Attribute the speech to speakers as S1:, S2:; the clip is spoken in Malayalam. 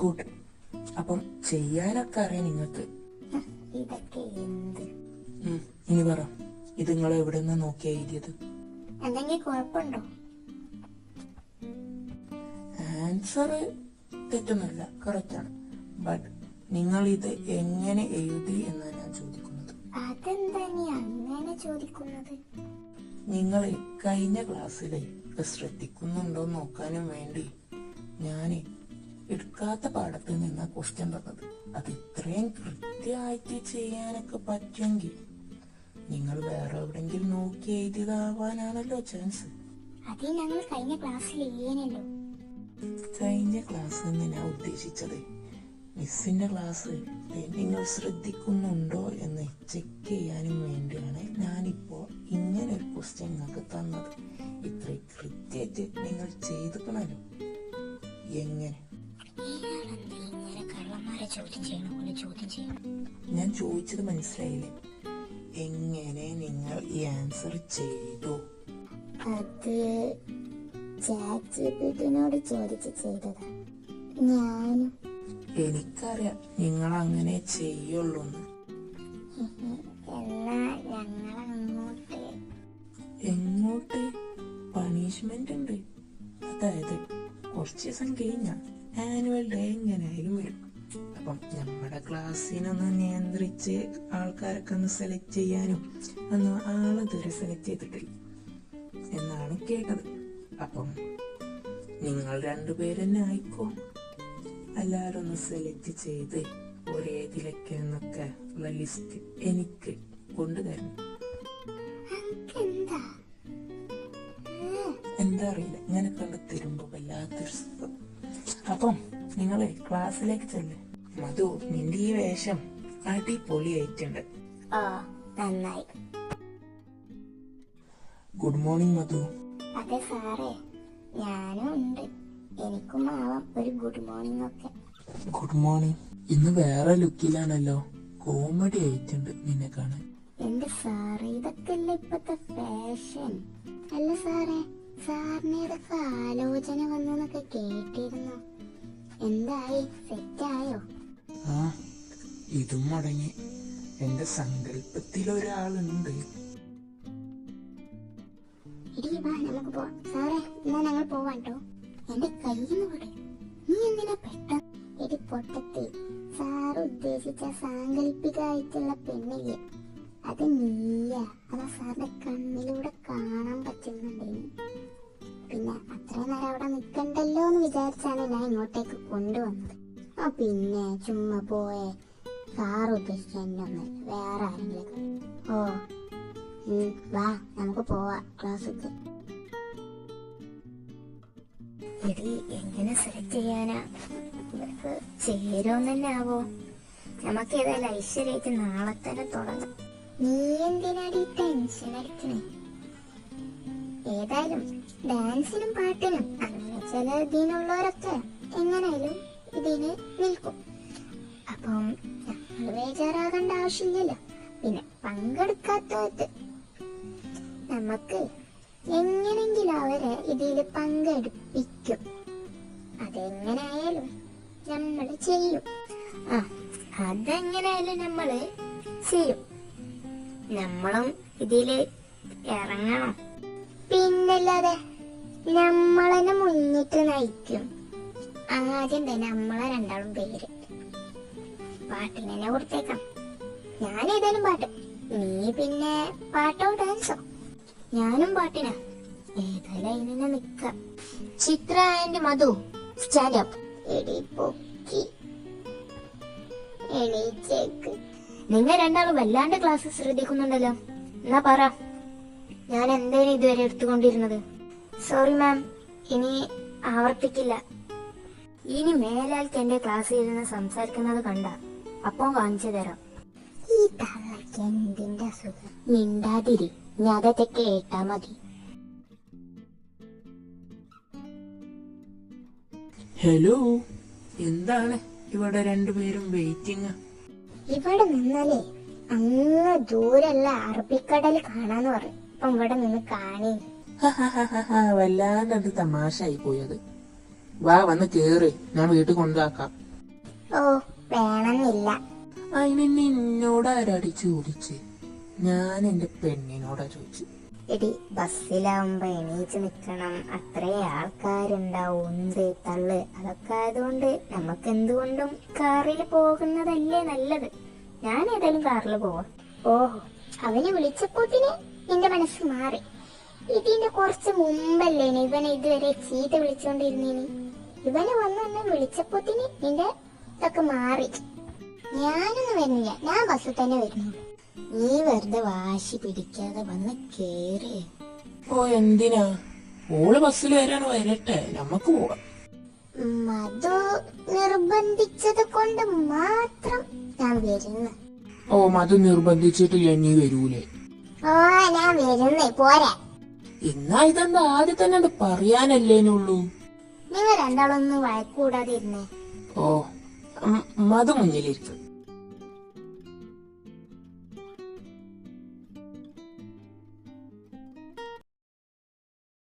S1: ഗുഡ്. അപ്പം ചെയ്യാനൊക്കെ അറിയാം നിങ്ങൾക്ക്.
S2: ഇതൊക്കെ എന്ത്?
S1: ഇനി പറ, ഇത് നിങ്ങൾ എവിടെ നിന്ന് നോക്കിയാ എഴുതിയത്?
S2: എന്തെങ്കിലും കുഴപ്പമുണ്ടോ?
S1: ആൻസർ തെറ്റൊന്നുമില്ല, കറക്റ്റാണ്. ബട്ട് നിങ്ങൾ ഇത് എങ്ങനെ എഴുതി എന്നാണ് ഞാൻ ചോദിക്കുന്നത്.
S2: അതെന്താ നീ അങ്ങനെ ചോദിക്കുന്നത്?
S1: നിങ്ങൾ കഴിഞ്ഞ ക്ലാസ്സിലെ ശ്രദ്ധിക്കുന്നുണ്ടോ നോക്കാനും വേണ്ടി ഞാൻ എടുക്കാത്ത പാഠത്തിൽ നിന്ന ക്വസ്റ്റ്യൻ തന്നത്. അത് ഇത്രയും കൃത്യമായിട്ട് ചെയ്യാനൊക്കെ പറ്റുമെങ്കിൽ നിങ്ങൾ വേറെ എവിടെങ്കിലും നോക്കി എഴുതിയതാവാനാണല്ലോ ചാൻസ്.
S2: അത് ഞങ്ങൾ കഴിഞ്ഞ ക്ലാസ്സിൽ ഇല്ലേനല്ലോ.
S1: കഴിഞ്ഞ ക്ലാസ് ഞാൻ ഉദ്ദേശിച്ചത് മിസ്സിന്റെ ക്ലാസ് നിങ്ങൾ ശ്രദ്ധിക്കുന്നുണ്ടോ എന്ന് ചെക്ക് ചെയ്യാനും വേണ്ടിയാണ് ഞാനിപ്പോ ഇങ്ങനെ ഒരു ക്വസ്റ്റ്യൻ നിങ്ങൾക്ക് തന്നത്. ഇത്ര കൃത്യമായിട്ട് നിങ്ങൾ ചെയ്തിക്കണല്ലോ. എങ്ങനെ? ഞാൻ ചോദിച്ചത് മനസ്സിലായില്ലേ? എങ്ങനെ നിങ്ങൾ ഈ ആൻസർ ചെയ്തു?
S2: അത് ചാറ്റ്ജിപിടിയോട് ചോദിച്ച് ചെയ്തതാ. ഞാനും
S1: എനിക്കറിയാം നിങ്ങൾ അങ്ങനെ ചെയ്യുള്ളൂ.
S2: എന്നാ ഞങ്ങളങ്ങോട്ട്.
S1: എങ്ങോട്ട്? പണിഷ്മെന്റ് ഉണ്ട്. അതായത് കുറച്ച് ദിവസം കഴിഞ്ഞ ആനുവൽ ഡേ എങ്ങനെയായാലും വരും. അപ്പം നമ്മുടെ ക്ലാസ്സിനൊന്ന് നിയന്ത്രിച്ച് ആൾക്കാരൊക്കെ ഒന്ന് സെലക്ട് ചെയ്യാനും ഒന്നും ആളിതുവരെ സെലക്ട് ചെയ്തിട്ടില്ല എന്നാണ് കേട്ടത്. അപ്പം നിങ്ങൾ രണ്ടുപേരെന്നെ ആയിക്കോ. എല്ലാരും ഒന്ന് സെലക്ട് ചെയ്ത് ഒരേതിലൊക്കെ എന്നൊക്കെ ഉള്ള ലിസ്റ്റ് എനിക്ക് കൊണ്ടുതരണം. എന്താ അറിയില്ല, ഇങ്ങനെ കണ്ട് തരുമ്പോ വല്ലാത്തൊരു സുഖം. അപ്പം നിങ്ങള് ക്ലാസ്സിലേക്ക് ചെല്ല്. മധു, നിന്റെ ഈ വേഷം അടിപൊളിയായിട്ടുണ്ട്.
S2: നന്നായി.
S1: ഗുഡ് മോർണിംഗ് മധു.
S2: അതെ സാറേ, ഞാനും ഉണ്ട്. എനിക്കും ആവാം ഒരു ഗുഡ് മോർണിംഗ് ഒക്കെ.
S1: Good morning. ഇന്ന് വേറെ ലുക്കിലാണല്ലോ, കോമഡി ആയിട്ടുണ്ട് നിന്നെ കാണാൻ.
S2: എന്റെ സാറേ, ഇതൊക്കെ അല്ലേ ഇപ്പത്തെ ഫാഷൻ. അല്ല സാറേ, സാറിന് ഇതൊക്കെ ആലോചന വന്നൊക്കെ കേട്ടിരുന്നു. എന്തായി, സെറ്റായോ?
S1: ആ, ഇതും മുടങ്ങി. എന്റെ സങ്കല്പത്തിലൊരാളുണ്ട്.
S2: ഇടി വാ, നമുക്ക് പോവാം. സാറേ, എന്നാ ഞങ്ങൾ പോവാട്ടോ. എന്റെ കയ്യിൽ വിട്. നീ എന്തിനാ പെട്ടെന്ന്? എടി പൊട്ടത്തി, സാറ് ഉദ്ദേശിച്ച സാങ്കല്പികമായിട്ടുള്ള പെണ്ണില്ലേ, അത് നീയാ. അതാ സാറിന്റെ കണ്ണിലൂടെ കാണാൻ പറ്റുന്നുണ്ടേന്. പിന്നെ അത്രയും നേരം അവിടെ നിൽക്കണ്ടല്ലോ എന്ന് വിചാരിച്ചാണ് ഞാൻ ഇങ്ങോട്ടേക്ക് കൊണ്ടുവന്നത്. പിന്നെ ചുമ്മാ പോയെ. സാറ് ഉദ്ദേശിച്ച എന്നെ ഒന്ന് വേറെ ആരെങ്കിലും. ഓ വാ, നമുക്ക് പോവാ ക്ലാസ്സിക്ക്. ഇത് എങ്ങനെ സെലക്ട് ചെയ്യാനാ? ഇവർക്ക് ചേരുമെന്ന് തന്നെ ആവോ? നമുക്ക് ഏതായാലും ഐശ്വര്യമായിട്ട് നാളെ തന്നെ തുടങ്ങാം. നീ എന്തിനാടി ടെൻഷൻ അടിക്കണേ? ഏതായാലും ഡാൻസിനും പാട്ടിനും അങ്ങനെ ചില ഇതിനുള്ളവരൊക്കെ എങ്ങനെയാലും ഇതിന് നിൽക്കും. അപ്പം നമ്മൾ ബേജാറാകേണ്ട ആവശ്യമില്ലല്ലോ. പിന്നെ പങ്കെടുക്കാത്തത് നമുക്ക് എങ്ങനെങ്കിലും അവരെ ഇതിൽ പങ്കെടുപ്പിക്കും. അതെങ്ങനെയായാലും നമ്മൾ ചെയ്യും. അതെങ്ങനെയായാലും നമ്മള് ചെയ്യും. നമ്മളും ഇതില് ഇറങ്ങണം. പിന്നല്ലാതെ നമ്മളെന്നെ മുന്നിട്ട് നയിക്കും. ആദ്യം തന്നെ നമ്മളെ രണ്ടാളും പേര് പാട്ടിന് തന്നെ കൊടുത്തേക്കാം. ഞാൻ ഏതായാലും പാട്ട്, നീ പിന്നെ പാട്ടോ ഡാൻസോ? ഞാനും പാട്ടിനാ. ഏതായാലും അതിനെ നിക്കാം. ചിത്ര ആൻഡ് മധു സ്റ്റാൻഡ് അപ്പ്. എടി പൊക്കി, എണീച്ചേക്ക്. നിങ്ങൾ രണ്ടാളും വല്ലാണ്ട് ക്ലാസ് ശ്രദ്ധിക്കുന്നുണ്ടല്ലോ. എന്നാ പറ, ഞാൻ എന്തേലും ഇതുവരെ എടുത്തുകൊണ്ടിരുന്നത്? സോറി മാം, ഇനി ആവർത്തിക്കില്ല. ഇനി മേലാൽക്ക് എന്റെ ക്ലാസ്സിൽ ഇരുന്ന് സംസാരിക്കുന്നത് കണ്ട അപ്പം കാണിച്ചു തരാം. ഈ തള്ളക്ക് എന്തിന്റെ അസുഖം? മിണ്ടാതിരി, ഞാൻ അതൊക്കെ കേട്ടാ മതി.
S1: ഹലോ, എന്താണ് ഇവിടെ രണ്ടുപേരും വെയിറ്റിംഗ്?
S2: ഇവിടെ നിന്നാലേ അങ്ങ് ദൂരല്ല അറബിക്കടൽ കാണാന്ന് പറയും. അപ്പം ഇവിടെ നിന്ന് കാണി.
S1: വല്ലാണ്ട് തമാശ ആയി പോയത്. വാ, വന്ന് കേറ്, ഞാൻ വീട്ടിൽ കൊണ്ടാക്കാം.
S2: ഓ വേണമെന്നില്ല.
S1: അതിന് നിന്നോടാരാടി ചോദിച്ച്? ഞാൻ എന്റെ പെണ്ണിനോടാ ചോദിച്ചു.
S2: എടി ബസ്സിലാവുമ്പോ എണീച്ച് നിക്കണം, അത്രേ ആൾക്കാരുണ്ടാവും, ഉന്ത് തള്ള്, അതൊക്കെ ആയതുകൊണ്ട് നമുക്ക് എന്തുകൊണ്ടും കാറിൽ പോകുന്നതല്ലേ നല്ലത്. ഞാൻ ഏതായാലും കാറിൽ പോവാം. ഓഹോ, അവനെ വിളിച്ചപ്പോത്തിന് നിന്റെ മനസ്സ് മാറി. ഇതിന്റെ കുറച്ച് മുമ്പല്ലേ ഇവനെ ഇതുവരെ ചീത്ത വിളിച്ചോണ്ടിരുന്നീനി. ഇവന് വന്ന് എന്നെ വിളിച്ചപ്പോത്തിന് നിന്റെ ഇതൊക്കെ മാറി. ഞാനൊന്നും വരുന്നില്ല, ഞാൻ ബസ്സിൽ തന്നെ വരുന്നുള്ളൂ. നീ വെറുതെ വാശി പിടിക്കാതെ വന്ന് കേറി.
S1: ഓ എന്തിനാ? ഓള് ബസ്സിൽ വരാണ്, വരട്ടെ, നമുക്ക് പോവാം.
S2: മധു നിർബന്ധിച്ചത് കൊണ്ട് മാത്രം ഞാൻ വരുന്നു.
S1: ഓ മധു നിർബന്ധിച്ചിട്ട് നീ വരൂലേ?
S2: ഓ ഞാൻ വരുന്നേ, പോരാ.
S1: എന്നാ ഇതെന്താ ആദ്യം തന്നെ അത് പറയാനല്ലേനുള്ളൂ.
S2: നിങ്ങൾ രണ്ടാളൊന്നും വഴക്കൂടാതെ ഇരുന്നേ.
S1: ഓ മധു മുന്നിലിരിക്കും.